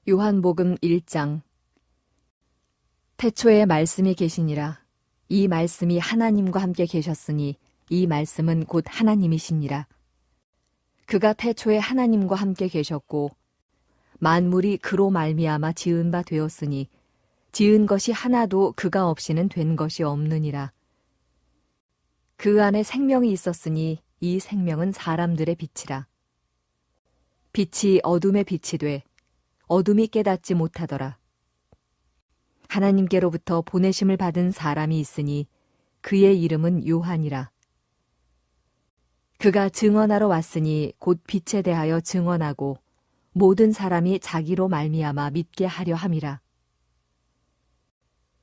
요한복음 1장. 태초에 말씀이 계시니라. 이 말씀이 하나님과 함께 계셨으니 이 말씀은 곧 하나님이시니라. 그가 태초에 하나님과 함께 계셨고 만물이 그로 말미암아 지은 바 되었으니 지은 것이 하나도 그가 없이는 된 것이 없느니라. 그 안에 생명이 있었으니 이 생명은 사람들의 빛이라. 빛이 어둠에 빛이 돼 어둠이 깨닫지 못하더라. 하나님께로부터 보내심을 받은 사람이 있으니 그의 이름은 요한이라. 그가 증언하러 왔으니 곧 빛에 대하여 증언하고 모든 사람이 자기로 말미암아 믿게 하려 함이라.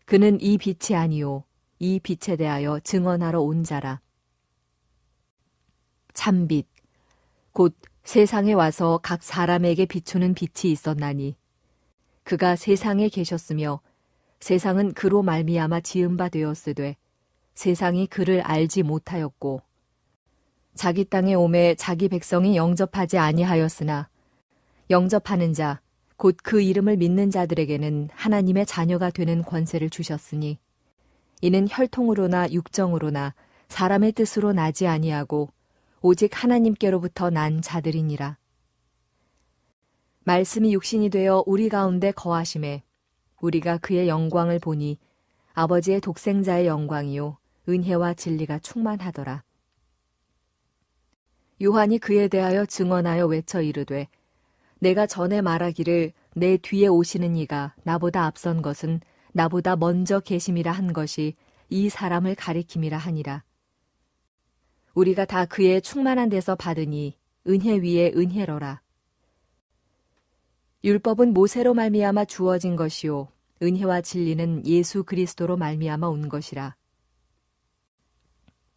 그는 이 빛이 아니요 이 빛에 대하여 증언하러 온 자라. 참빛 곧 세상에 와서 각 사람에게 비추는 빛이 있었나니 그가 세상에 계셨으며 세상은 그로 말미암아 지은 바 되었으되 세상이 그를 알지 못하였고 자기 땅에 오매 자기 백성이 영접하지 아니하였으나 영접하는 자 곧 그 이름을 믿는 자들에게는 하나님의 자녀가 되는 권세를 주셨으니 이는 혈통으로나 육정으로나 사람의 뜻으로 나지 아니하고 오직 하나님께로부터 난 자들이니라. 말씀이 육신이 되어 우리 가운데 거하심에 우리가 그의 영광을 보니 아버지의 독생자의 영광이요 은혜와 진리가 충만하더라. 요한이 그에 대하여 증언하여 외쳐 이르되 내가 전에 말하기를 내 뒤에 오시는 이가 나보다 앞선 것은 나보다 먼저 계심이라 한 것이 이 사람을 가리킴이라 하니라. 우리가 다 그의 충만한 데서 받으니 은혜 위에 은혜로라. 율법은 모세로 말미암아 주어진 것이요 은혜와 진리는 예수 그리스도로 말미암아 온 것이라.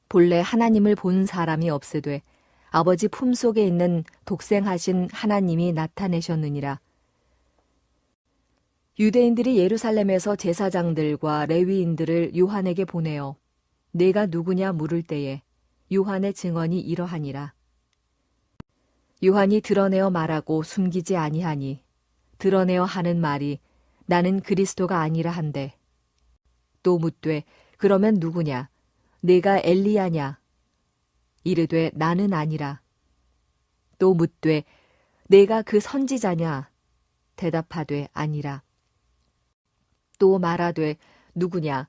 본래 하나님을 본 사람이 없으되 아버지 품속에 있는 독생하신 하나님이 나타내셨느니라. 유대인들이 예루살렘에서 제사장들과 레위인들을 요한에게 보내어 내가 누구냐 물을 때에 요한의 증언이 이러하니라. 요한이 드러내어 말하고 숨기지 아니하니 드러내어 하는 말이 나는 그리스도가 아니라 한데 또 묻되 그러면 누구냐 내가 엘리야냐 이르되 나는 아니라. 또 묻되 내가 그 선지자냐 대답하되 아니라. 또 말하되 누구냐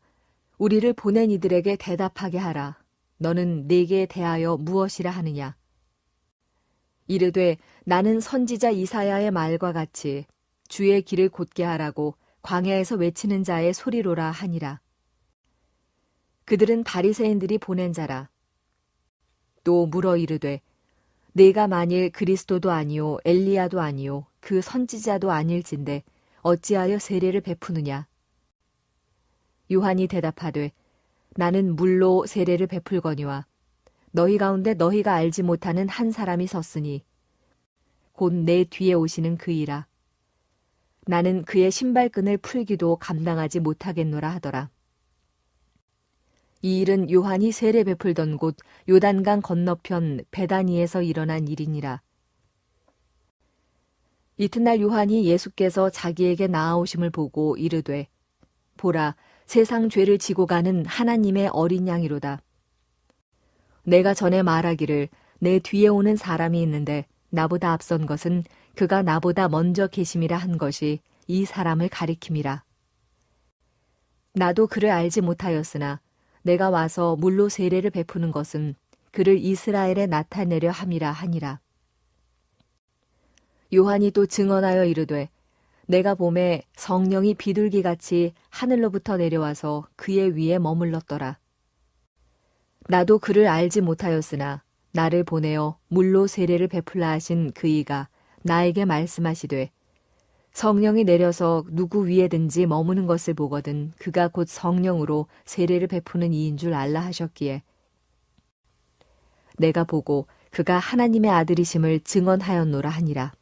우리를 보낸 이들에게 대답하게 하라. 너는 내게 대하여 무엇이라 하느냐. 이르되 나는 선지자 이사야의 말과 같이 주의 길을 곧게 하라고 광야에서 외치는 자의 소리로라 하니라. 그들은 바리새인들이 보낸 자라. 또 물어 이르되 내가 만일 그리스도도 아니요 엘리야도 아니요 그 선지자도 아닐진데 어찌하여 세례를 베푸느냐. 요한이 대답하되 나는 물로 세례를 베풀거니와 너희 가운데 너희가 알지 못하는 한 사람이 섰으니 곧 내 뒤에 오시는 그이라. 나는 그의 신발끈을 풀기도 감당하지 못하겠노라 하더라. 이 일은 요한이 세례 베풀던 곳 요단강 건너편 베다니에서 일어난 일이니라. 이튿날 요한이 예수께서 자기에게 나아오심을 보고 이르되 보라 세상 죄를 지고 가는 하나님의 어린 양이로다. 내가 전에 말하기를 내 뒤에 오는 사람이 있는데 나보다 앞선 것은 그가 나보다 먼저 계심이라 한 것이 이 사람을 가리킴이라. 나도 그를 알지 못하였으나 내가 와서 물로 세례를 베푸는 것은 그를 이스라엘에 나타내려 함이라 하니라. 요한이 또 증언하여 이르되 내가 보매 성령이 비둘기같이 하늘로부터 내려와서 그의 위에 머물렀더라. 나도 그를 알지 못하였으나 나를 보내어 물로 세례를 베풀라 하신 그이가 나에게 말씀하시되 성령이 내려서 누구 위에든지 머무는 것을 보거든 그가 곧 성령으로 세례를 베푸는 이인 줄 알라 하셨기에 내가 보고 그가 하나님의 아들이심을 증언하였노라 하니라.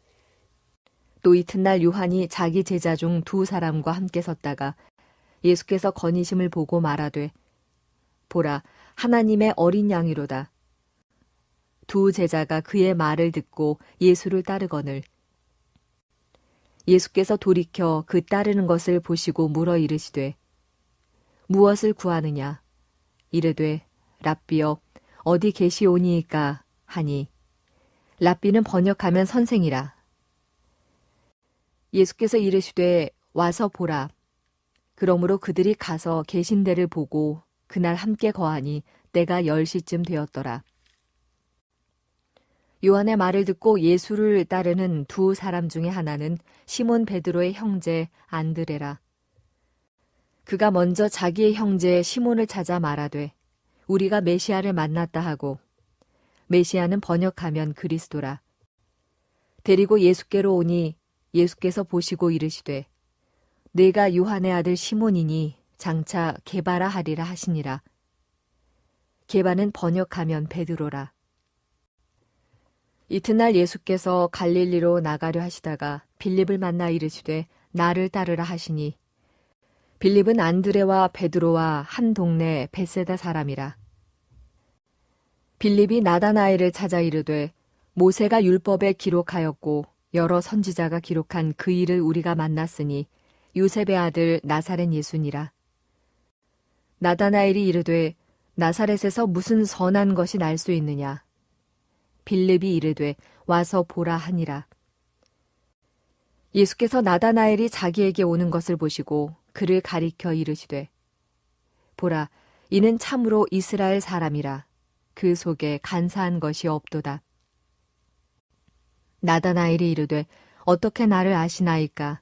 또 이튿날 요한이 자기 제자 중 두 사람과 함께 섰다가 예수께서 거니심을 보고 말하되 보라 하나님의 어린 양이로다. 두 제자가 그의 말을 듣고 예수를 따르거늘 예수께서 돌이켜 그 따르는 것을 보시고 물어 이르시되 무엇을 구하느냐 이르되 랍비여 어디 계시오니이까 하니 랍비는 번역하면 선생이라. 예수께서 이르시되 와서 보라. 그러므로 그들이 가서 계신 데를 보고 그날 함께 거하니 때가 10시쯤 되었더라. 요한의 말을 듣고 예수를 따르는 두 사람 중에 하나는 시몬 베드로의 형제 안드레라. 그가 먼저 자기의 형제 시몬을 찾아 말하되 우리가 메시아를 만났다 하고, 메시아는 번역하면 그리스도라. 데리고 예수께로 오니 예수께서 보시고 이르시되 내가 요한의 아들 시몬이니 장차 게바라 하리라 하시니라. 게바는 번역하면 베드로라. 이튿날 예수께서 갈릴리로 나가려 하시다가 빌립을 만나 이르시되 나를 따르라 하시니 빌립은 안드레와 베드로와 한 동네 벳세다 사람이라. 빌립이 나다나엘을 찾아 이르되 모세가 율법에 기록하였고 여러 선지자가 기록한 그 일을 우리가 만났으니 요셉의 아들 나사렛 예수니라. 나다나엘이 이르되 나사렛에서 무슨 선한 것이 날 수 있느냐. 빌립이 이르되 와서 보라 하니라. 예수께서 나다나엘이 자기에게 오는 것을 보시고 그를 가리켜 이르시되 보라 이는 참으로 이스라엘 사람이라. 그 속에 간사한 것이 없도다. 나다나엘이 이르되 어떻게 나를 아시나이까?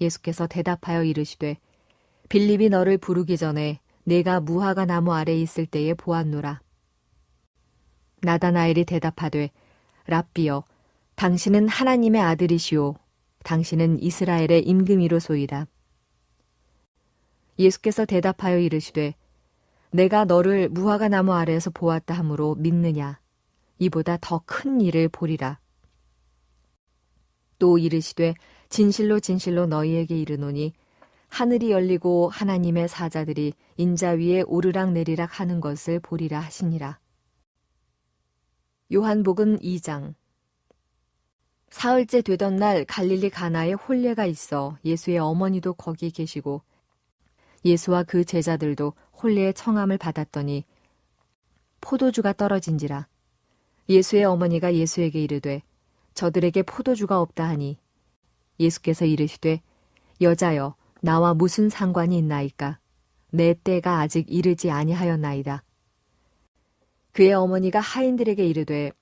예수께서 대답하여 이르시되 빌립이 너를 부르기 전에 내가 무화과 나무 아래에 있을 때에 보았노라. 나다나엘이 대답하되 랍비여 당신은 하나님의 아들이시오. 당신은 이스라엘의 임금이로소이다. 예수께서 대답하여 이르시되 내가 너를 무화과 나무 아래에서 보았다 하므로 믿느냐. 이보다 더 큰 일을 보리라. 또 이르시되 진실로 진실로 너희에게 이르노니 하늘이 열리고 하나님의 사자들이 인자 위에 오르락 내리락 하는 것을 보리라 하시니라. 요한복음 2장. 사흘째 되던 날 갈릴리 가나에 혼례가 있어 예수의 어머니도 거기 계시고 예수와 그 제자들도 혼례의 청함을 받았더니 포도주가 떨어진지라. 예수의 어머니가 예수에게 이르되 저들에게 포도주가 없다 하니 예수께서 이르시되 여자여 나와 무슨 상관이 있나이까? 내 때가 아직 이르지 아니하였나이다. 그의 어머니가 하인들에게 이르되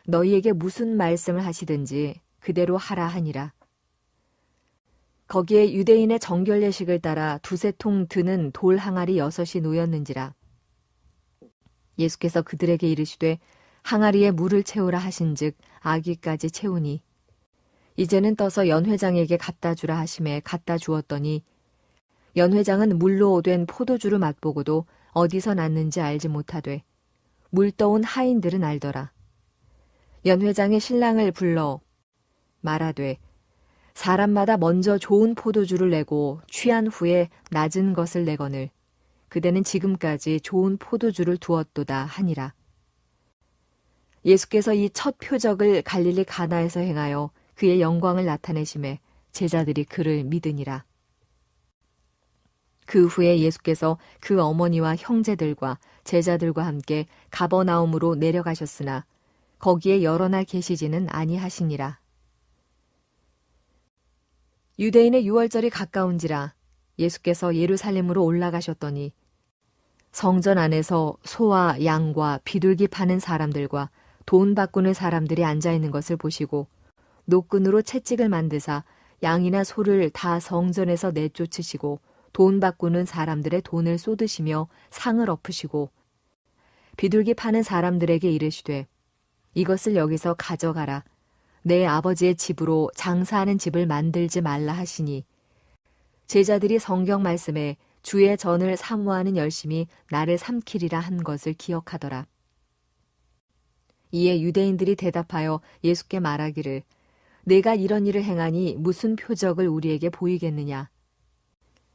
너희에게 무슨 말씀을 하시든지 그대로 하라 하니라. 거기에 유대인의 정결 예식을 따라 두세 통 드는 돌 항아리 6이 놓였는지라. 예수께서 그들에게 이르시되 항아리에 물을 채우라 하신즉 아기까지 채우니 이제는 떠서 연회장에게 갖다 주라 하심에 갖다 주었더니 연회장은 물로 된 포도주를 맛보고도 어디서 났는지 알지 못하되 물 떠온 하인들은 알더라. 연회장의 신랑을 불러 말하되 사람마다 먼저 좋은 포도주를 내고 취한 후에 낮은 것을 내거늘 그대는 지금까지 좋은 포도주를 두었도다 하니라. 예수께서 이 첫 표적을 갈릴리 가나에서 행하여 그의 영광을 나타내심에 제자들이 그를 믿으니라. 그 후에 예수께서 그 어머니와 형제들과 제자들과 함께 가버나움으로 내려가셨으나 거기에 여러 날 계시지는 아니하시니라. 유대인의 유월절이 가까운지라 예수께서 예루살렘으로 올라가셨더니 성전 안에서 소와 양과 비둘기 파는 사람들과 돈 바꾸는 사람들이 앉아있는 것을 보시고 노끈으로 채찍을 만드사 양이나 소를 다 성전에서 내쫓으시고 돈 바꾸는 사람들의 돈을 쏟으시며 상을 엎으시고 비둘기 파는 사람들에게 이르시되 이것을 여기서 가져가라. 내 아버지의 집으로 장사하는 집을 만들지 말라 하시니 제자들이 성경 말씀에 주의 전을 사모하는 열심이 나를 삼키리라 한 것을 기억하더라. 이에 유대인들이 대답하여 예수께 말하기를 내가 이런 일을 행하니 무슨 표적을 우리에게 보이겠느냐.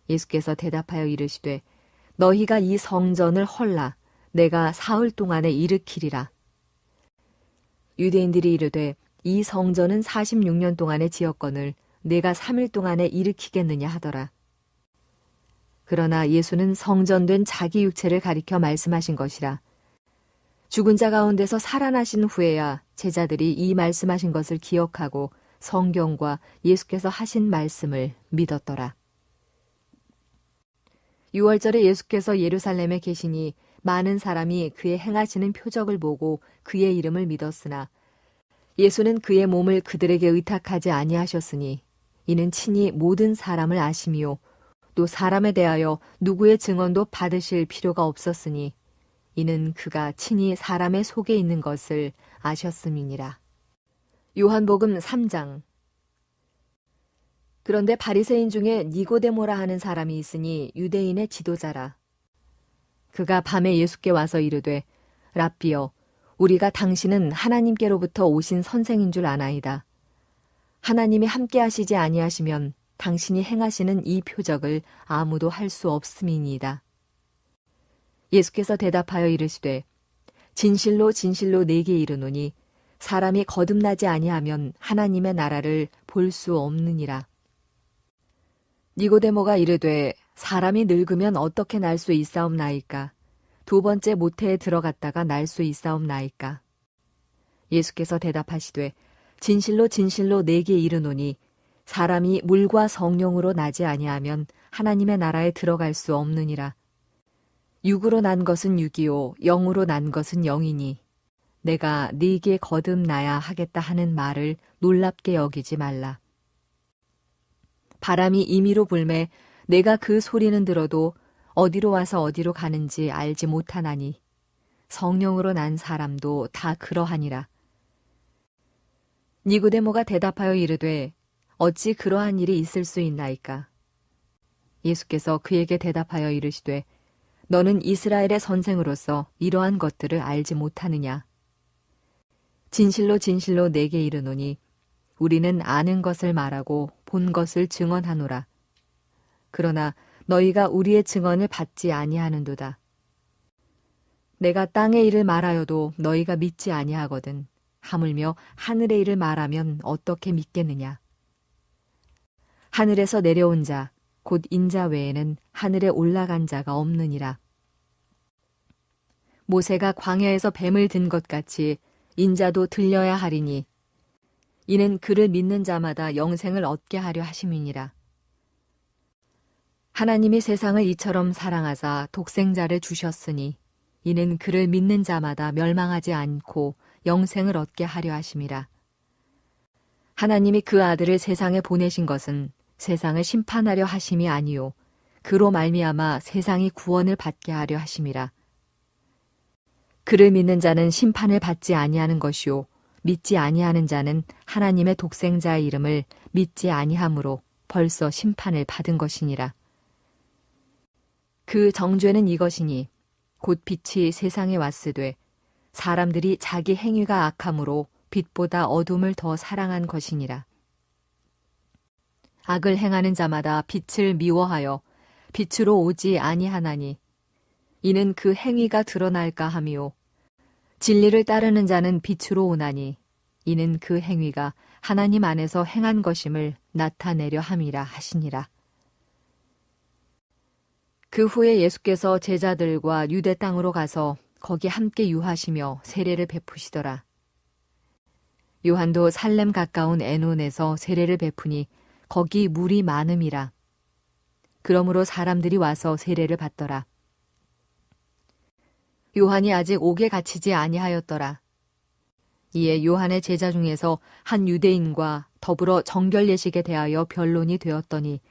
예수께서 대답하여 이르시되 너희가 이 성전을 헐라. 내가 사흘 동안에 일으키리라. 유대인들이 이르되 이 성전은 46년 동안에 지었거늘 내가 3일 동안에 일으키겠느냐 하더라. 그러나 예수는 성전된 자기 육체를 가리켜 말씀하신 것이라. 죽은 자 가운데서 살아나신 후에야 제자들이 이 말씀하신 것을 기억하고 성경과 예수께서 하신 말씀을 믿었더라. 6월절에 예수께서 예루살렘에 계시니 많은 사람이 그의 행하시는 표적을 보고 그의 이름을 믿었으나 예수는 그의 몸을 그들에게 의탁하지 아니하셨으니 이는 친히 모든 사람을 아심이요 또 사람에 대하여 누구의 증언도 받으실 필요가 없었으니 이는 그가 친히 사람의 속에 있는 것을 아셨음이니라. 요한복음 3장. 그런데 바리새인 중에 니고데모라 하는 사람이 있으니 유대인의 지도자라. 그가 밤에 예수께 와서 이르되 랍비여 우리가 당신은 하나님께로부터 오신 선생인 줄 아나이다. 하나님이 함께 하시지 아니하시면 당신이 행하시는 이 표적을 아무도 할 수 없음이니이다. 예수께서 대답하여 이르시되 진실로 진실로 내게 이르노니 사람이 거듭나지 아니하면 하나님의 나라를 볼 수 없느니라. 니고데모가 이르되 사람이 늙으면 어떻게 날 수 있사옵나이까? 두 번째 모태에 들어갔다가 날 수 있사옵나이까? 예수께서 대답하시되 진실로 진실로 내게 이르노니 사람이 물과 성령으로 나지 아니하면 하나님의 나라에 들어갈 수 없느니라. 육으로 난 것은 육이요 영으로 난 것은 영이니 내가 네게 거듭나야 하겠다 하는 말을 놀랍게 여기지 말라. 바람이 임의로 불매 내가 그 소리는 들어도 어디로 와서 어디로 가는지 알지 못하나니 성령으로 난 사람도 다 그러하니라. 니고데모가 대답하여 이르되 어찌 그러한 일이 있을 수 있나이까? 예수께서 그에게 대답하여 이르시되 너는 이스라엘의 선생으로서 이러한 것들을 알지 못하느냐? 진실로 진실로 내게 이르노니 우리는 아는 것을 말하고 본 것을 증언하노라. 그러나 너희가 우리의 증언을 받지 아니하는도다. 내가 땅의 일을 말하여도 너희가 믿지 아니하거든. 하물며 하늘의 일을 말하면 어떻게 믿겠느냐? 하늘에서 내려온 자, 곧 인자 외에는 하늘에 올라간 자가 없느니라. 모세가 광야에서 뱀을 든 것 같이 인자도 들려야 하리니 이는 그를 믿는 자마다 영생을 얻게 하려 하심이니라. 하나님이 세상을 이처럼 사랑하사 독생자를 주셨으니 이는 그를 믿는 자마다 멸망하지 않고 영생을 얻게 하려 하심이라. 하나님이 그 아들을 세상에 보내신 것은 세상을 심판하려 하심이 아니요 그로 말미암아 세상이 구원을 받게 하려 하심이라. 그를 믿는 자는 심판을 받지 아니하는 것이요 믿지 아니하는 자는 하나님의 독생자의 이름을 믿지 아니함으로 벌써 심판을 받은 것이니라. 그 정죄는 이것이니 곧 빛이 세상에 왔으되 사람들이 자기 행위가 악함으로 빛보다 어둠을 더 사랑한 것이니라. 악을 행하는 자마다 빛을 미워하여 빛으로 오지 아니하나니 이는 그 행위가 드러날까 하미요 진리를 따르는 자는 빛으로 오나니 이는 그 행위가 하나님 안에서 행한 것임을 나타내려 함이라 하시니라. 그 후에 예수께서 제자들과 유대 땅으로 가서 거기 함께 유하시며 세례를 베푸시더라. 요한도 살렘 가까운 에논에서 세례를 베푸니 거기 물이 많음이라. 그러므로 사람들이 와서 세례를 받더라. 요한이 아직 옥에 갇히지 아니하였더라. 이에 요한의 제자 중에서 한 유대인과 더불어 정결 예식에 대하여 변론이 되었더니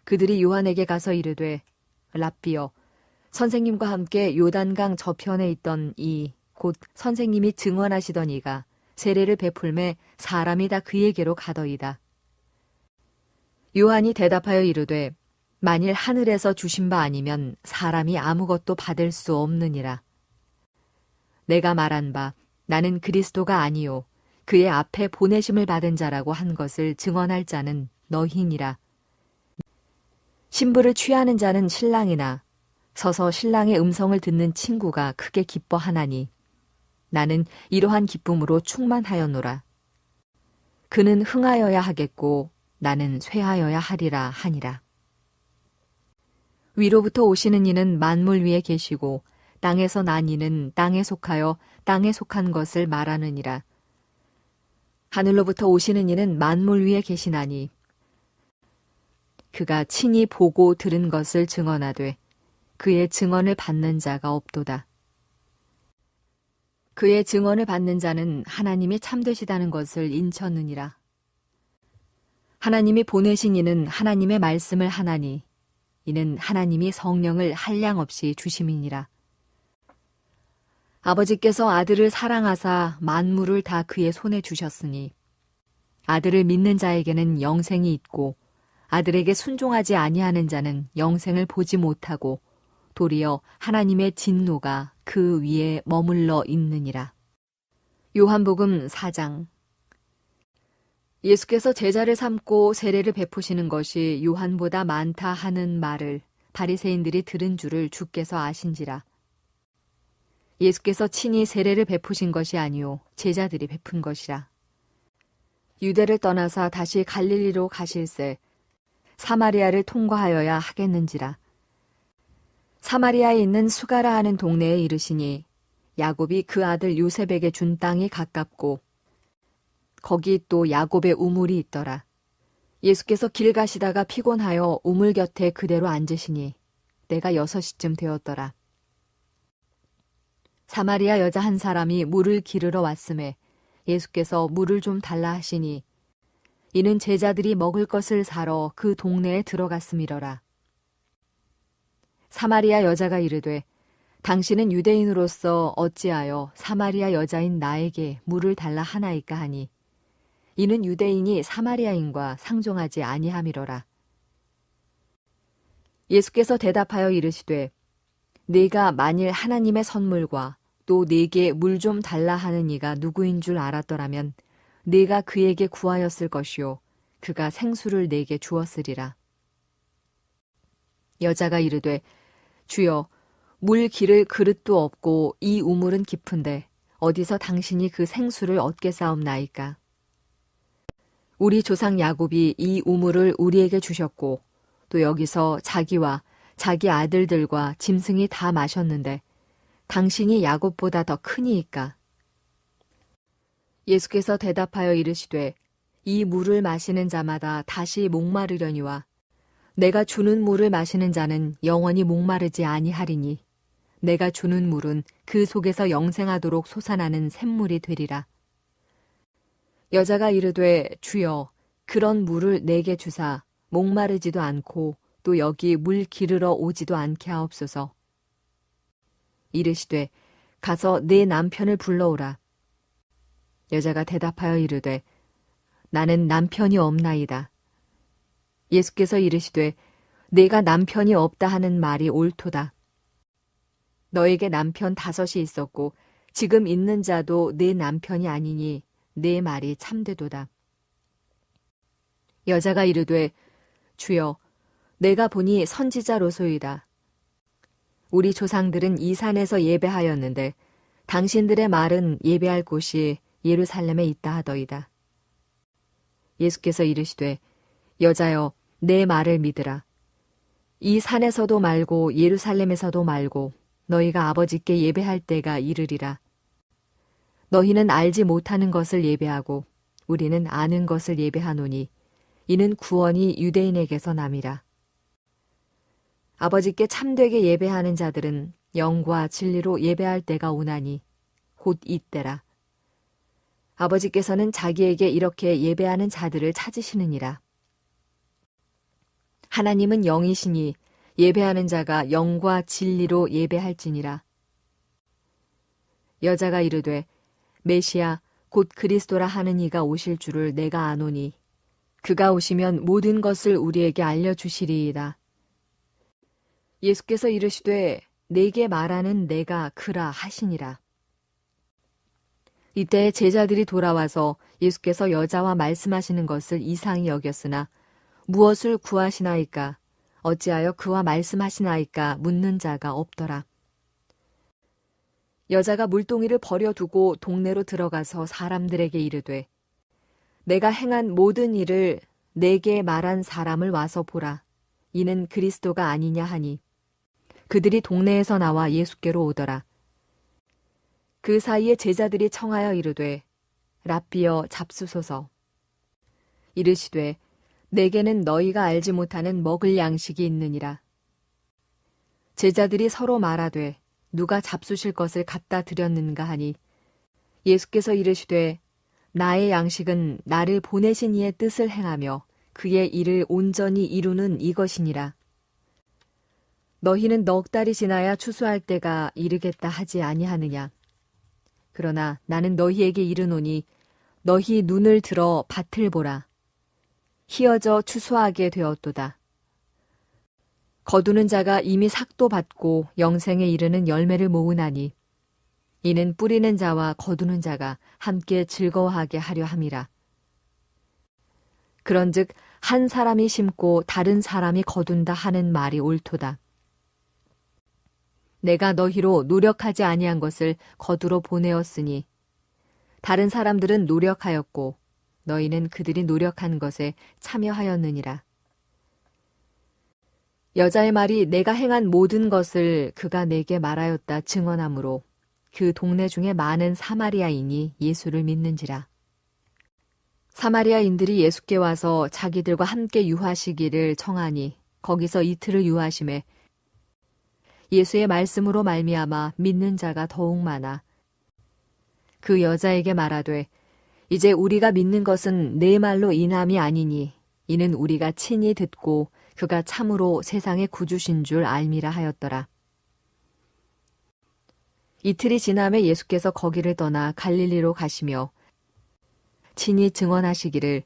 그들이 요한에게 가서 이르되 랍비여 선생님과 함께 요단강 저편에 있던 이 곧 선생님이 증언하시던 이가 세례를 베풀매 사람이 다 그에게로 가더이다. 요한이 대답하여 이르되 만일 하늘에서 주신 바 아니면 사람이 아무것도 받을 수 없느니라. 내가 말한 바 나는 그리스도가 아니요 그의 앞에 보내심을 받은 자라고 한 것을 증언할 자는 너희니라. 신부를 취하는 자는 신랑이나 서서 신랑의 음성을 듣는 친구가 크게 기뻐하나니 나는 이러한 기쁨으로 충만하였노라. 그는 흥하여야 하겠고 나는 쇠하여야 하리라 하니라. 위로부터 오시는 이는 만물 위에 계시고 땅에서 난 이는 땅에 속하여 땅에 속한 것을 말하느니라. 하늘로부터 오시는 이는 만물 위에 계시나니 그가 친히 보고 들은 것을 증언하되 그의 증언을 받는 자가 없도다. 그의 증언을 받는 자는 하나님이 참되시다는 것을 인쳤느니라. 하나님이 보내신 이는 하나님의 말씀을 하나니 이는 하나님이 성령을 한량없이 주심이니라. 아버지께서 아들을 사랑하사 만물을 다 그의 손에 주셨으니 아들을 믿는 자에게는 영생이 있고 아들에게 순종하지 아니하는 자는 영생을 보지 못하고 도리어 하나님의 진노가 그 위에 머물러 있느니라. 요한복음 4장. 예수께서 제자를 삼고 세례를 베푸시는 것이 요한보다 많다 하는 말을 바리새인들이 들은 줄을 주께서 아신지라. 예수께서 친히 세례를 베푸신 것이 아니요 제자들이 베푼 것이라. 유대를 떠나사 다시 갈릴리로 가실새 사마리아를 통과하여야 하겠는지라. 사마리아에 있는 수가라 하는 동네에 이르시니 야곱이 그 아들 요셉에게 준 땅이 가깝고 거기 또 야곱의 우물이 있더라. 예수께서 길 가시다가 피곤하여 우물 곁에 그대로 앉으시니 때가 6시쯤 되었더라. 사마리아 여자 한 사람이 물을 기르러 왔음에 예수께서 물을 좀 달라 하시니 이는 제자들이 먹을 것을 사러 그 동네에 들어갔음이러라. 사마리아 여자가 이르되 당신은 유대인으로서 어찌하여 사마리아 여자인 나에게 물을 달라 하나이까 하니 이는 유대인이 사마리아인과 상종하지 아니함이러라. 예수께서 대답하여 이르시되 네가 만일 하나님의 선물과 또 네게 물 좀 달라 하는 이가 누구인 줄 알았더라면 네가 그에게 구하였을 것이요 그가 생수를 네게 주었으리라. 여자가 이르되 주여 물 기를 그릇도 없고 이 우물은 깊은데 어디서 당신이 그 생수를 얻게 싸움나이까. 우리 조상 야곱이 이 우물을 우리에게 주셨고 또 여기서 자기와 자기 아들들과 짐승이 다 마셨는데 당신이 야곱보다 더 크니이까. 예수께서 대답하여 이르시되 이 물을 마시는 자마다 다시 목마르려니와 내가 주는 물을 마시는 자는 영원히 목마르지 아니하리니 내가 주는 물은 그 속에서 영생하도록 솟아나는 샘물이 되리라. 여자가 이르되 주여 그런 물을 내게 주사 목마르지도 않고 또 여기 물 기르러 오지도 않게 하옵소서. 이르시되 가서 내 남편을 불러오라. 여자가 대답하여 이르되 나는 남편이 없나이다. 예수께서 이르시되 내가 남편이 없다 하는 말이 옳도다. 너에게 남편 5이 있었고 지금 있는 자도 내 남편이 아니니 내 말이 참되도다. 여자가 이르되 주여 내가 보니 선지자로소이다. 우리 조상들은 이 산에서 예배하였는데 당신들의 말은 예배할 곳이 예루살렘에 있다 하더이다. 예수께서 이르시되 여자여 내 말을 믿으라. 이 산에서도 말고 예루살렘에서도 말고 너희가 아버지께 예배할 때가 이르리라. 너희는 알지 못하는 것을 예배하고 우리는 아는 것을 예배하노니 이는 구원이 유대인에게서 남이라. 아버지께 참되게 예배하는 자들은 영과 진리로 예배할 때가 오나니 곧 이때라. 아버지께서는 자기에게 이렇게 예배하는 자들을 찾으시느니라. 하나님은 영이시니 예배하는 자가 영과 진리로 예배할지니라. 여자가 이르되 메시아 곧 그리스도라 하는 이가 오실 줄을 내가 아노니 그가 오시면 모든 것을 우리에게 알려주시리이다. 예수께서 이르시되 내게 말하는 내가 그라 하시니라. 이때 제자들이 돌아와서 예수께서 여자와 말씀하시는 것을 이상히 여겼으나 무엇을 구하시나이까 어찌하여 그와 말씀하시나이까 묻는 자가 없더라. 여자가 물동이를 버려두고 동네로 들어가서 사람들에게 이르되 내가 행한 모든 일을 내게 말한 사람을 와서 보라. 이는 그리스도가 아니냐 하니 그들이 동네에서 나와 예수께로 오더라. 그 사이에 제자들이 청하여 이르되 랍비여 잡수소서. 이르시되 내게는 너희가 알지 못하는 먹을 양식이 있느니라. 제자들이 서로 말하되 누가 잡수실 것을 갖다 드렸는가 하니 예수께서 이르시되 나의 양식은 나를 보내신 이의 뜻을 행하며 그의 일을 온전히 이루는 이것이니라. 너희는 넉 달이 지나야 추수할 때가 이르겠다 하지 아니하느냐. 그러나 나는 너희에게 이르노니 너희 눈을 들어 밭을 보라. 희어져 추수하게 되었도다. 거두는 자가 이미 삭도 받고 영생에 이르는 열매를 모으나니 이는 뿌리는 자와 거두는 자가 함께 즐거워하게 하려 함이라. 그런즉 한 사람이 심고 다른 사람이 거둔다 하는 말이 옳도다. 내가 너희로 노력하지 아니한 것을 거두러 보내었으니 다른 사람들은 노력하였고 너희는 그들이 노력한 것에 참여하였느니라. 여자의 말이 내가 행한 모든 것을 그가 내게 말하였다 증언하므로 그 동네 중에 많은 사마리아인이 예수를 믿는지라. 사마리아인들이 예수께 와서 자기들과 함께 유하시기를 청하니 거기서 이틀을 유하심에 예수의 말씀으로 말미암아 믿는 자가 더욱 많아 그 여자에게 말하되 이제 우리가 믿는 것은 내 말로 인함이 아니니 이는 우리가 친히 듣고 그가 참으로 세상의 구주신 줄 알미라 하였더라. 이틀이 지남에 예수께서 거기를 떠나 갈릴리로 가시며 친히 증언하시기를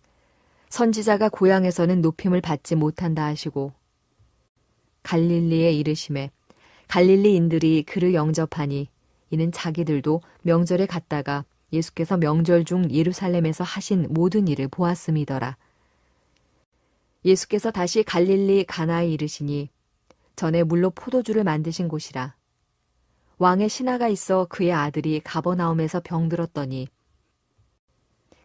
선지자가 고향에서는 높임을 받지 못한다 하시고 갈릴리에 이르심에 갈릴리인들이 그를 영접하니 이는 자기들도 명절에 갔다가 예수께서 명절 중 예루살렘에서 하신 모든 일을 보았음이더라. 예수께서 다시 갈릴리 가나에 이르시니 전에 물로 포도주를 만드신 곳이라. 왕의 신하가 있어 그의 아들이 가버나움에서 병들었더니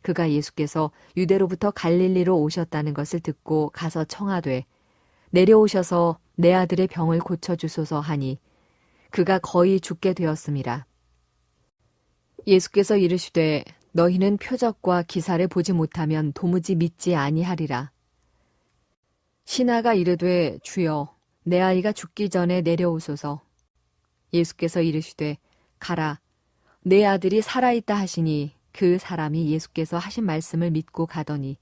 그가 예수께서 유대로부터 갈릴리로 오셨다는 것을 듣고 가서 청하되 내려오셔서 내 아들의 병을 고쳐주소서 하니 그가 거의 죽게 되었음이라. 예수께서 이르시되 너희는 표적과 기사를 보지 못하면 도무지 믿지 아니하리라. 신하가 이르되 주여 내 아이가 죽기 전에 내려오소서. 예수께서 이르시되 가라 내 아들이 살아있다 하시니 그 사람이 예수께서 하신 말씀을 믿고 가더니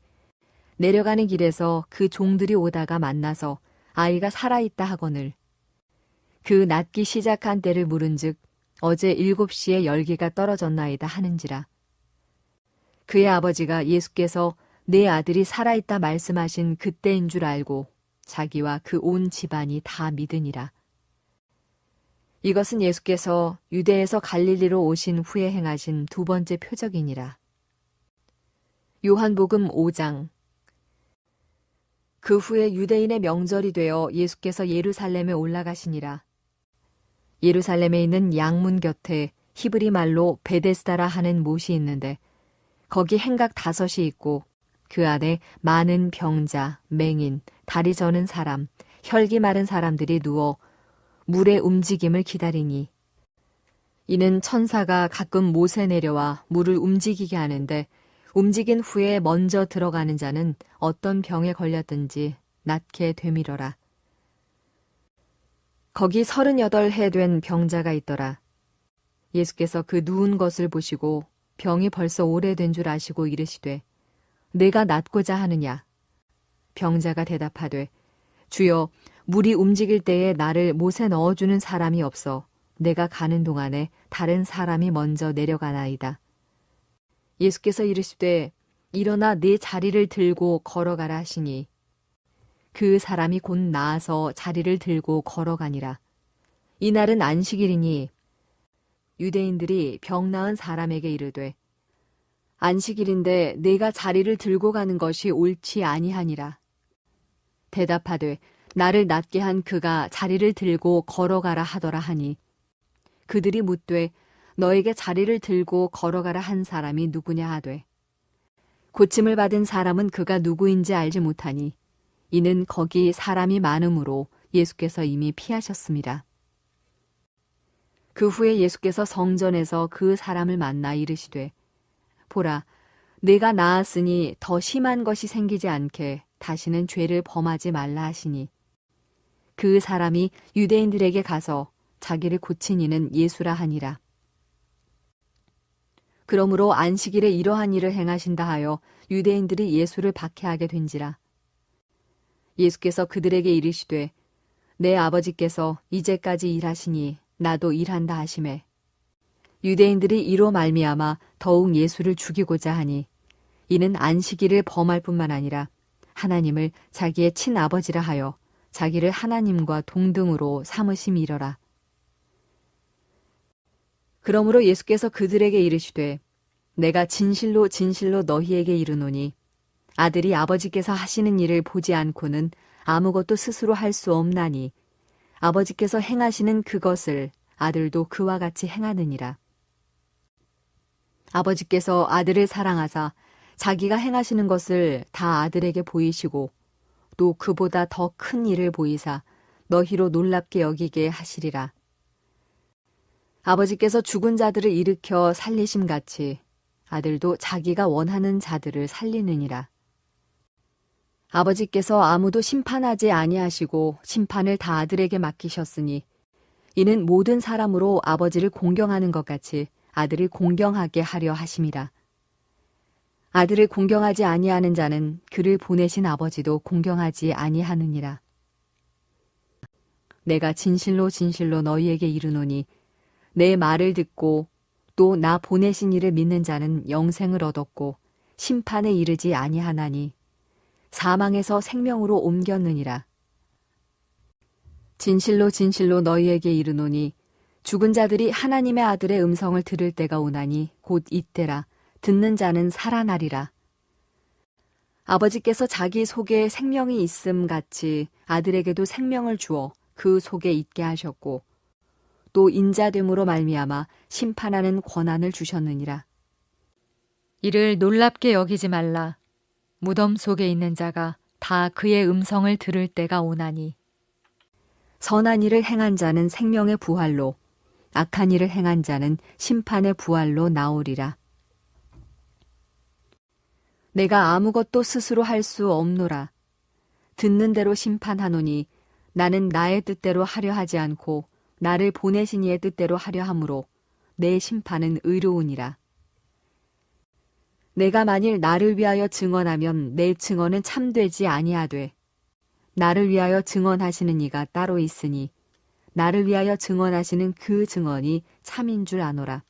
내려가는 길에서 그 종들이 오다가 만나서 아이가 살아있다 하거늘 그 낫기 시작한 때를 물은즉 어제 7시에 열기가 떨어졌나이다 하는지라. 그의 아버지가 예수께서 내 아들이 살아있다 말씀하신 그때인 줄 알고 자기와 그 온 집안이 다 믿으니라. 이것은 예수께서 유대에서 갈릴리로 오신 후에 행하신 두 번째 표적이니라. 요한복음 5장. 그 후에 유대인의 명절이 되어 예수께서 예루살렘에 올라가시니라. 예루살렘에 있는 양문 곁에 히브리 말로 베데스다라 하는 못이 있는데 거기 행각 5이 있고 그 안에 많은 병자, 맹인, 다리 저는 사람, 혈기 마른 사람들이 누워 물의 움직임을 기다리니 이는 천사가 가끔 못에 내려와 물을 움직이게 하는데 움직인 후에 먼저 들어가는 자는 어떤 병에 걸렸든지 낫게 되밀어라. 거기 38해 된 병자가 있더라. 예수께서 그 누운 것을 보시고 병이 벌써 오래된 줄 아시고 이르시되 내가 낫고자 하느냐? 병자가 대답하되 주여 물이 움직일 때에 나를 못에 넣어주는 사람이 없어 내가 가는 동안에 다른 사람이 먼저 내려가나이다. 예수께서 이르시되 일어나 네 자리를 들고 걸어가라 하시니 그 사람이 곧 나아서 자리를 들고 걸어가니라. 이날은 안식일이니 유대인들이 병 나은 사람에게 이르되 안식일인데 내가 자리를 들고 가는 것이 옳지 아니하니라. 대답하되 나를 낫게 한 그가 자리를 들고 걸어가라 하더라 하니 그들이 묻되 너에게 자리를 들고 걸어가라 한 사람이 누구냐 하되 고침을 받은 사람은 그가 누구인지 알지 못하니 이는 거기 사람이 많음으로 예수께서 이미 피하셨습니다. 그 후에 예수께서 성전에서 그 사람을 만나 이르시되 보라, 내가 나았으니 더 심한 것이 생기지 않게 다시는 죄를 범하지 말라 하시니 그 사람이 유대인들에게 가서 자기를 고친 이는 예수라 하니라. 그러므로 안식일에 이러한 일을 행하신다 하여 유대인들이 예수를 박해하게 된지라. 예수께서 그들에게 이르시되 내 아버지께서 이제까지 일하시니 나도 일한다 하시매 유대인들이 이로 말미암아 더욱 예수를 죽이고자 하니 이는 안식일을 범할 뿐만 아니라 하나님을 자기의 친아버지라 하여 자기를 하나님과 동등으로 삼으심이러라. 그러므로 예수께서 그들에게 이르시되 내가 진실로 진실로 너희에게 이르노니 아들이 아버지께서 하시는 일을 보지 않고는 아무것도 스스로 할 수 없나니 아버지께서 행하시는 그것을 아들도 그와 같이 행하느니라. 아버지께서 아들을 사랑하사 자기가 행하시는 것을 다 아들에게 보이시고 또 그보다 더 큰 일을 보이사 너희로 놀랍게 여기게 하시리라. 아버지께서 죽은 자들을 일으켜 살리심같이 아들도 자기가 원하는 자들을 살리느니라. 아버지께서 아무도 심판하지 아니하시고 심판을 다 아들에게 맡기셨으니 이는 모든 사람으로 아버지를 공경하는 것 같이 아들을 공경하게 하려 하심이라. 아들을 공경하지 아니하는 자는 그를 보내신 아버지도 공경하지 아니하느니라. 내가 진실로 진실로 너희에게 이르노니 내 말을 듣고 또 나 보내신 이를 믿는 자는 영생을 얻었고 심판에 이르지 아니하나니 사망에서 생명으로 옮겼느니라. 진실로 진실로 너희에게 이르노니 죽은 자들이 하나님의 아들의 음성을 들을 때가 오나니 곧 이때라. 듣는 자는 살아나리라. 아버지께서 자기 속에 생명이 있음 같이 아들에게도 생명을 주어 그 속에 있게 하셨고 또 인자됨으로 말미암아 심판하는 권한을 주셨느니라. 이를 놀랍게 여기지 말라. 무덤 속에 있는 자가 다 그의 음성을 들을 때가 오나니 선한 일을 행한 자는 생명의 부활로 악한 일을 행한 자는 심판의 부활로 나오리라. 내가 아무것도 스스로 할 수 없노라. 듣는 대로 심판하노니 나는 나의 뜻대로 하려 하지 않고 나를 보내신 이의 뜻대로 하려 함으로 내 심판은 의로우니라. 내가 만일 나를 위하여 증언하면 내 증언은 참되지 아니하되 나를 위하여 증언하시는 이가 따로 있으니 나를 위하여 증언하시는 그 증언이 참인 줄 아노라.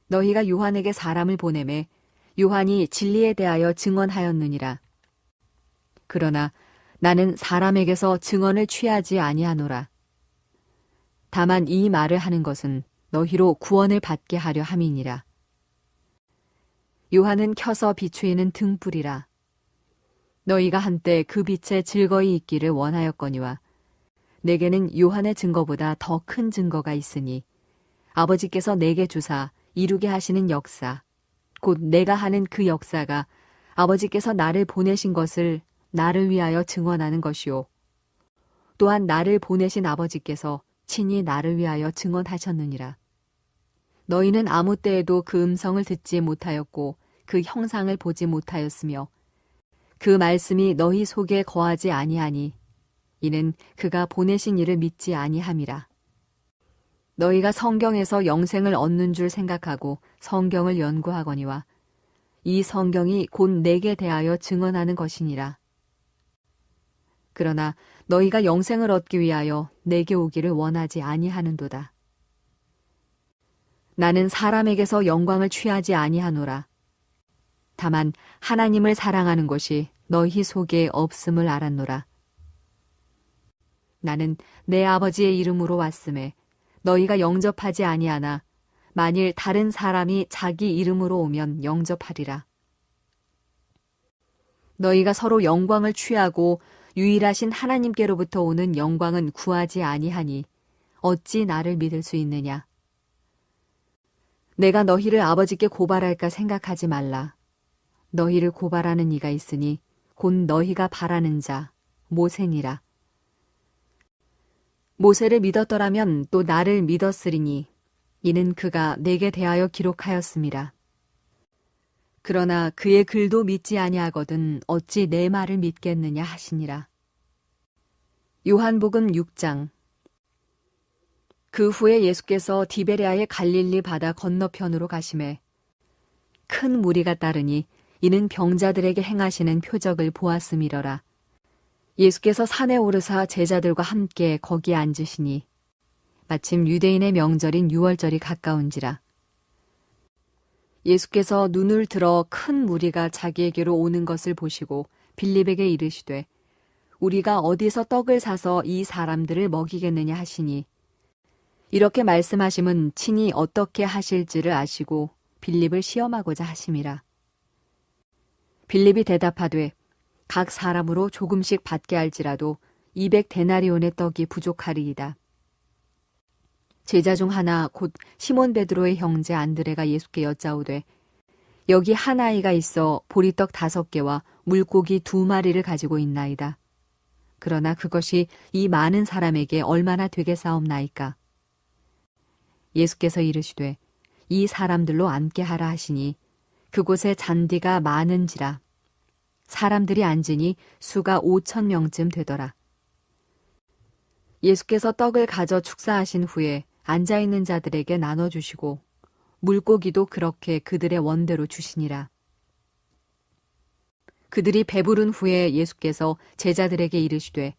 너희가 요한에게 사람을 보내매 요한이 진리에 대하여 증언하였느니라. 그러나 나는 사람에게서 증언을 취하지 아니하노라. 다만 이 말을 하는 것은 너희로 구원을 받게 하려 함이니라. 요한은 켜서 비추이는 등불이라. 너희가 한때 그 빛에 즐거이 있기를 원하였거니와 내게는 요한의 증거보다 더 큰 증거가 있으니 아버지께서 내게 주사 이루게 하시는 역사 곧 내가 하는 그 역사가 아버지께서 나를 보내신 것을 나를 위하여 증언하는 것이요 또한 나를 보내신 아버지께서 친히 나를 위하여 증언하셨느니라. 너희는 아무 때에도 그 음성을 듣지 못하였고 그 형상을 보지 못하였으며 그 말씀이 너희 속에 거하지 아니하니 이는 그가 보내신 이를 믿지 아니함이라. 너희가 성경에서 영생을 얻는 줄 생각하고 성경을 연구하거니와 이 성경이 곧 내게 대하여 증언하는 것이니라. 그러나 너희가 영생을 얻기 위하여 내게 오기를 원하지 아니하는도다. 나는 사람에게서 영광을 취하지 아니하노라. 다만 하나님을 사랑하는 것이 너희 속에 없음을 알았노라. 나는 내 아버지의 이름으로 왔음에 너희가 영접하지 아니하나 만일 다른 사람이 자기 이름으로 오면 영접하리라. 너희가 서로 영광을 취하고 유일하신 하나님께로부터 오는 영광은 구하지 아니하니 어찌 나를 믿을 수 있느냐. 내가 너희를 아버지께 고발할까 생각하지 말라. 너희를 고발하는 이가 있으니 곧 너희가 바라는 자 모세니라. 모세를 믿었더라면 또 나를 믿었으리니 이는 그가 내게 대하여 기록하였음이라. 그러나 그의 글도 믿지 아니하거든 어찌 내 말을 믿겠느냐 하시니라. 요한복음 6장. 그 후에 예수께서 디베랴의 갈릴리 바다 건너편으로 가시매 큰 무리가 따르니 이는 병자들에게 행하시는 표적을 보았음이러라. 예수께서 산에 오르사 제자들과 함께 거기에 앉으시니 마침 유대인의 명절인 유월절이 가까운지라. 예수께서 눈을 들어 큰 무리가 자기에게로 오는 것을 보시고 빌립에게 이르시되 우리가 어디서 떡을 사서 이 사람들을 먹이겠느냐 하시니 이렇게 말씀하심은 친히 어떻게 하실지를 아시고 빌립을 시험하고자 하심이라. 빌립이 대답하되 각 사람으로 조금씩 받게 할지라도 200데나리온의 떡이 부족하리이다. 제자 중 하나 곧 시몬 베드로의 형제 안드레가 예수께 여짜오되 여기 한 아이가 있어 보리떡 5개와 물고기 2마리를 가지고 있나이다. 그러나 그것이 이 많은 사람에게 얼마나 되겠사옵나이까. 예수께서 이르시되 이 사람들로 앉게 하라 하시니 그곳에 잔디가 많은지라. 사람들이 앉으니 수가 5,000명쯤 되더라. 예수께서 떡을 가져 축사하신 후에 앉아있는 자들에게 나눠주시고 물고기도 그렇게 그들의 원대로 주시니라. 그들이 배부른 후에 예수께서 제자들에게 이르시되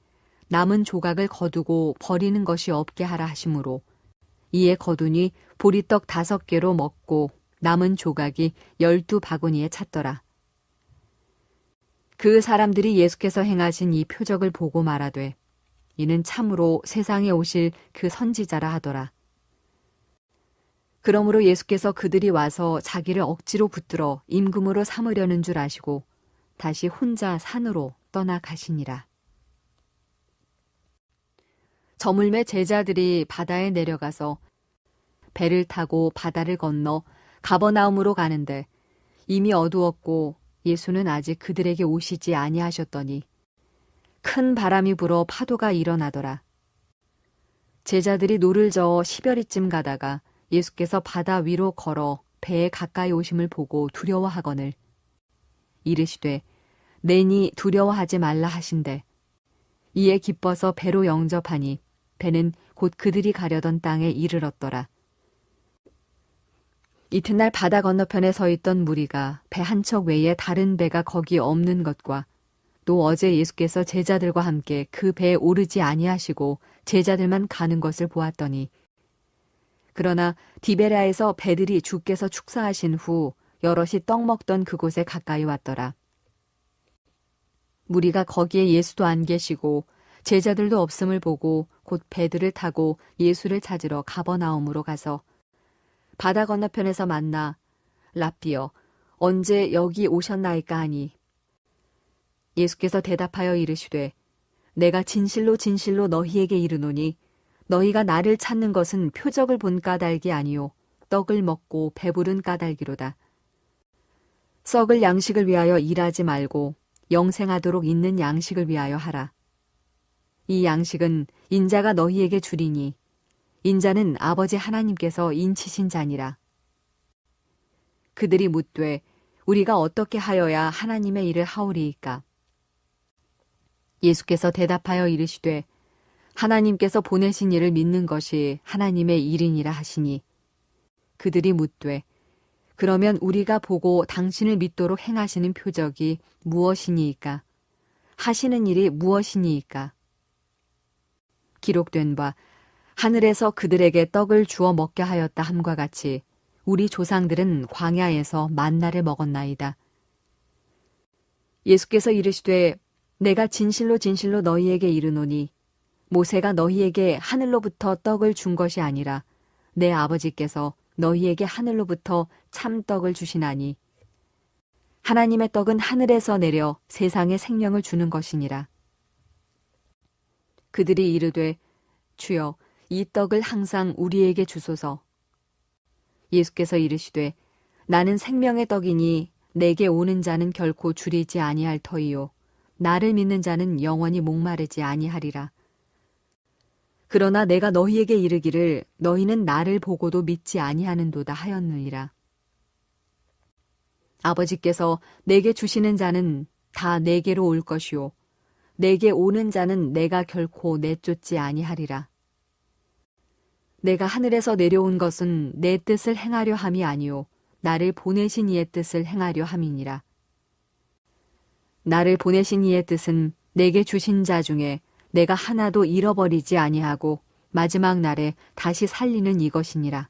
남은 조각을 거두고 버리는 것이 없게 하라 하시므로 이에 거두니 보리떡 5개로 먹고 남은 조각이 12바구니에 찼더라. 그 사람들이 예수께서 행하신 이 표적을 보고 말하되 이는 참으로 세상에 오실 그 선지자라 하더라. 그러므로 예수께서 그들이 와서 자기를 억지로 붙들어 임금으로 삼으려는 줄 아시고 다시 혼자 산으로 떠나가시니라. 저물매 제자들이 바다에 내려가서 배를 타고 바다를 건너 가버나움으로 가는데 이미 어두웠고 예수는 아직 그들에게 오시지 아니하셨더니 큰 바람이 불어 파도가 일어나더라. 제자들이 노를 저어 시별이쯤 가다가 예수께서 바다 위로 걸어 배에 가까이 오심을 보고 두려워하거늘 이르시되 내니 두려워하지 말라 하신대 이에 기뻐서 배로 영접하니 배는 곧 그들이 가려던 땅에 이르렀더라. 이튿날 바다 건너편에 서 있던 무리가 배 한 척 외에 다른 배가 거기 없는 것과 또 어제 예수께서 제자들과 함께 그 배에 오르지 아니하시고 제자들만 가는 것을 보았더니 그러나 디베랴에서 배들이 주께서 축사하신 후 여럿이 떡 먹던 그곳에 가까이 왔더라. 무리가 거기에 예수도 안 계시고 제자들도 없음을 보고 곧 배들을 타고 예수를 찾으러 가버나움으로 가서 바다 건너편에서 만나 랍비여 언제 여기 오셨나이까 하니 예수께서 대답하여 이르시되 내가 진실로 진실로 너희에게 이르노니 너희가 나를 찾는 것은 표적을 본 까닭이 아니요 떡을 먹고 배부른 까닭이로다. 썩을 양식을 위하여 일하지 말고 영생하도록 있는 양식을 위하여 하라. 이 양식은 인자가 너희에게 주리니 인자는 아버지 하나님께서 인치신 자니라. 그들이 묻되 우리가 어떻게 하여야 하나님의 일을 하오리이까? 예수께서 대답하여 이르시되 하나님께서 보내신 이를 믿는 것이 하나님의 일이니라 하시니 그들이 묻되 그러면 우리가 보고 당신을 믿도록 행하시는 표적이 무엇이니이까? 하시는 일이 무엇이니이까? 기록된 바 하늘에서 그들에게 떡을 주어 먹게 하였다 함과 같이 우리 조상들은 광야에서 만나를 먹었나이다. 예수께서 이르시되 내가 진실로 진실로 너희에게 이르노니 모세가 너희에게 하늘로부터 떡을 준 것이 아니라 내 아버지께서 너희에게 하늘로부터 참떡을 주시나니 하나님의 떡은 하늘에서 내려 세상에 생명을 주는 것이니라. 그들이 이르되 주여 이 떡을 항상 우리에게 주소서. 예수께서 이르시되 나는 생명의 떡이니 내게 오는 자는 결코 줄이지 아니할 터이요 나를 믿는 자는 영원히 목마르지 아니하리라. 그러나 내가 너희에게 이르기를 너희는 나를 보고도 믿지 아니하는도다 하였느니라. 아버지께서 내게 주시는 자는 다 내게로 올 것이요 내게 오는 자는 내가 결코 내쫓지 아니하리라. 내가 하늘에서 내려온 것은 내 뜻을 행하려 함이 아니요 나를 보내신 이의 뜻을 행하려 함이니라. 나를 보내신 이의 뜻은 내게 주신 자 중에 내가 하나도 잃어버리지 아니하고 마지막 날에 다시 살리는 이것이니라.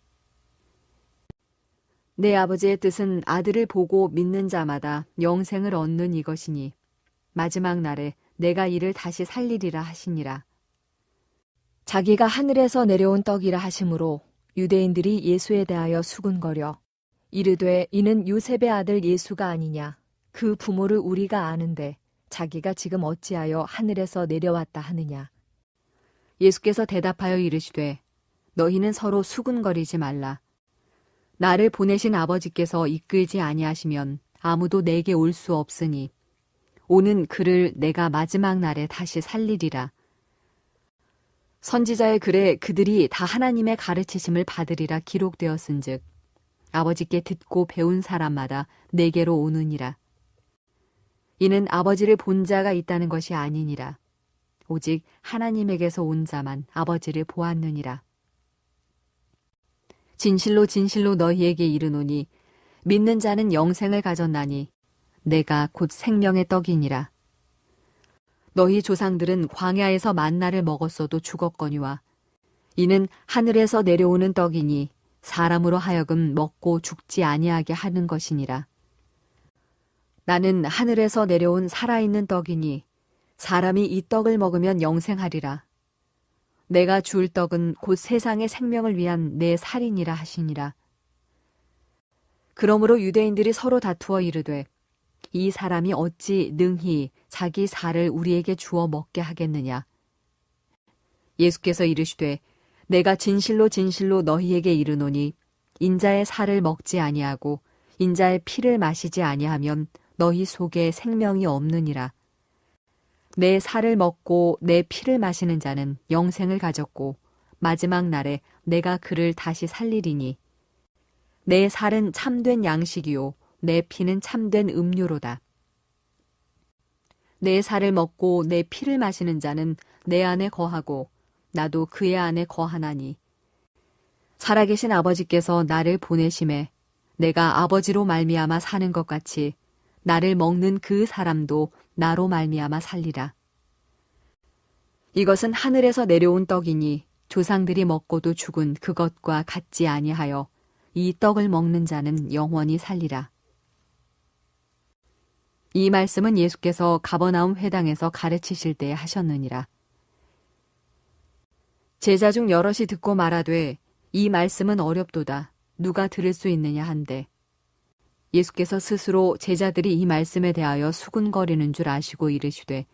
내 아버지의 뜻은 아들을 보고 믿는 자마다 영생을 얻는 이것이니 마지막 날에 내가 이를 다시 살리리라 하시니라. 자기가 하늘에서 내려온 떡이라 하심으로 유대인들이 예수에 대하여 수군거려 이르되 이는 요셉의 아들 예수가 아니냐. 그 부모를 우리가 아는데 자기가 지금 어찌하여 하늘에서 내려왔다 하느냐. 예수께서 대답하여 이르시되 너희는 서로 수군거리지 말라. 나를 보내신 아버지께서 이끌지 아니하시면 아무도 내게 올 수 없으니 오는 그를 내가 마지막 날에 다시 살리리라. 선지자의 글에 그들이 다 하나님의 가르치심을 받으리라 기록되었은즉 아버지께 듣고 배운 사람마다 내게로 오느니라. 이는 아버지를 본 자가 있다는 것이 아니니라. 오직 하나님에게서 온 자만 아버지를 보았느니라. 진실로 진실로 너희에게 이르노니 믿는 자는 영생을 가졌나니 내가 곧 생명의 떡이니라. 너희 조상들은 광야에서 만나를 먹었어도 죽었거니와 이는 하늘에서 내려오는 떡이니 사람으로 하여금 먹고 죽지 아니하게 하는 것이니라. 나는 하늘에서 내려온 살아있는 떡이니 사람이 이 떡을 먹으면 영생하리라. 내가 줄 떡은 곧 세상의 생명을 위한 내 살이니라 하시니라. 그러므로 유대인들이 서로 다투어 이르되 이 사람이 어찌 능히 자기 살을 우리에게 주어 먹게 하겠느냐. 예수께서 이르시되 내가 진실로 진실로 너희에게 이르노니 인자의 살을 먹지 아니하고 인자의 피를 마시지 아니하면 너희 속에 생명이 없느니라. 내 살을 먹고 내 피를 마시는 자는 영생을 가졌고 마지막 날에 내가 그를 다시 살리리니 내 살은 참된 양식이요 내 피는 참된 음료로다. 내 살을 먹고 내 피를 마시는 자는 내 안에 거하고 나도 그의 안에 거하나니 살아계신 아버지께서 나를 보내심에 내가 아버지로 말미암아 사는 것 같이 나를 먹는 그 사람도 나로 말미암아 살리라. 이것은 하늘에서 내려온 떡이니 조상들이 먹고도 죽은 그것과 같지 아니하여 이 떡을 먹는 자는 영원히 살리라. 이 말씀은 예수께서 가버나움 회당에서 가르치실 때에 하셨느니라. 제자 중 여럿이 듣고 말하되 이 말씀은 어렵도다. 누가 들을 수 있느냐 한데 예수께서 스스로 제자들이 이 말씀에 대하여 수군거리는 줄 아시고 이르시되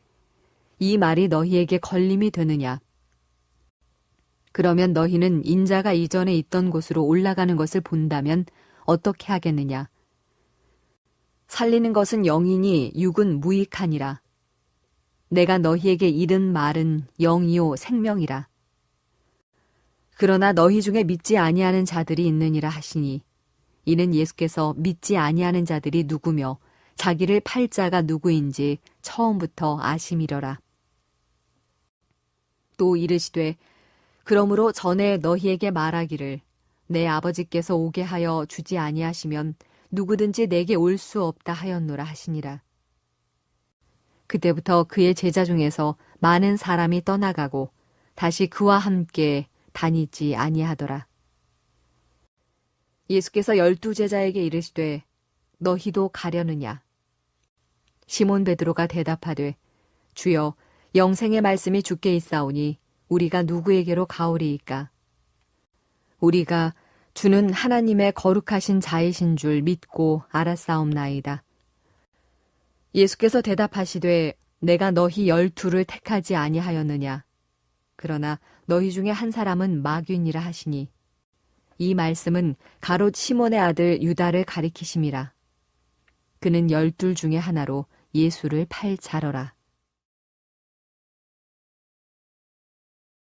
이 말이 너희에게 걸림이 되느냐. 그러면 너희는 인자가 이전에 있던 곳으로 올라가는 것을 본다면 어떻게 하겠느냐. 살리는 것은 영이니 육은 무익하니라. 내가 너희에게 이른 말은 영이요 생명이라. 그러나 너희 중에 믿지 아니하는 자들이 있느니라 하시니 이는 예수께서 믿지 아니하는 자들이 누구며 자기를 팔 자가 누구인지 처음부터 아심이러라. 또 이르시되 그러므로 전에 너희에게 말하기를 내 아버지께서 오게 하여 주지 아니하시면 누구든지 내게 올 수 없다 하였노라 하시니라. 그때부터 그의 제자 중에서 많은 사람이 떠나가고 다시 그와 함께 다니지 아니하더라. 예수께서 12제자에게 이르시되 너희도 가려느냐. 시몬 베드로가 대답하되 주여 영생의 말씀이 주께 있사오니 우리가 누구에게로 가오리이까. 우리가 주는 하나님의 거룩하신 자이신 줄 믿고 알았사옵나이다. 예수께서 대답하시되 내가 너희 12를 택하지 아니하였느냐. 그러나 너희 중에 한 사람은 마귀니라 하시니 이 말씀은 가롯 시몬의 아들 유다를 가리키심이라. 그는 12 중에 하나로 예수를 팔 자러라.